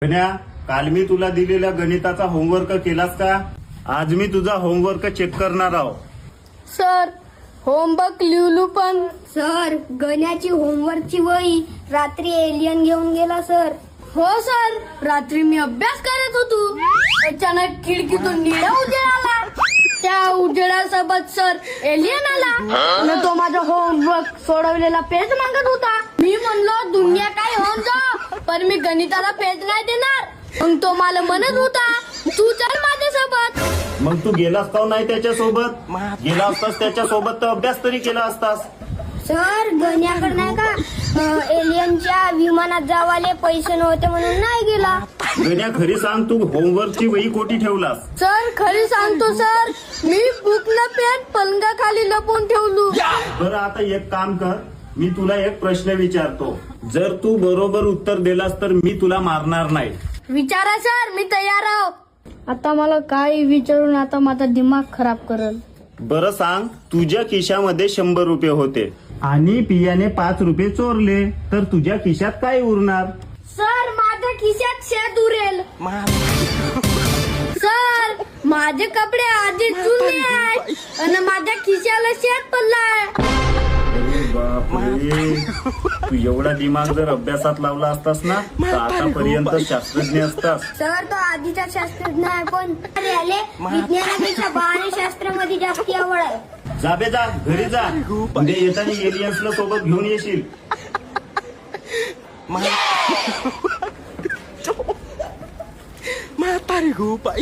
गण्या, काल मी तुला दिलेला गणिताचा होमवर्क केलास का? आज मी तुझा होमवर्क चेक करणार आहोत. सर होमवर्क लिहिलू पण सर गण्याची होमवर्कची वही रात्री एलियन घेऊन गेला सर. हो सर रात्री मी अभ्यास करत होतो अचानक खिडकीतून निळा उजेड आला. त्या उजेडासोबत सर एलियन आला आणि तो माझा होमवर्क सोडवलेला पेज मागत होता. मी म्हणलो दुनिया काय होऊन जा पण मी गणिताला पेज नाही देणार. मग तो मला म्हणत होता तू चल माझ्यासोबत. मग तू गेलास का नाही त्याच्यासोबत? गेला असतास त्याच्यासोबत तर अभ्यास तरी केला असतास. सर गण्याकडे नाही का एलियनच्या विमानात जावाले पैसे नव्हते म्हणून नाही गेला. गण्या, खरी सांग, तू होमवर्कची वही कोठी ठेवलास? सर खरी सांगतो सर मी बुकला पेन पलंगाखाली लपवून ठेवलो. बरं, आता एक काम कर, मी तुला एक प्रश्न विचारतो. जर तू बरोबर उत्तर दिलास तर मी तुला मारणार नाही. विचारा सर मी तयार आहो. आता मला काही विचारून आता माझा दिमाग खराब करल. बरं सांग, तुझ्या खिशामध्ये 100 रुपये होते आणि पियाने 5 रुपये चोरले तर तुझ्या खिशात काय उरणार? सर माझ्या खिशात शेत उरेल. सर माझे कपडे आधी जुने आहेत आणि माझ्या खिशाला शेत पडलाय. बापरे, तू एवढा दिमाग जर अभ्यासात लावला असतास ना तर आतापर्यंत शास्त्रज्ञ असतास. सर तो आधीचा शास्त्रज्ञ आहे पण याले विज्ञानापेक्षा बाणशास्त्रामध्ये जास्ती आवड आहे. जा बे जा, घरी जा. उद्या येताना एलियन्सला सोबत घेऊन येशील. Matarik ko pa.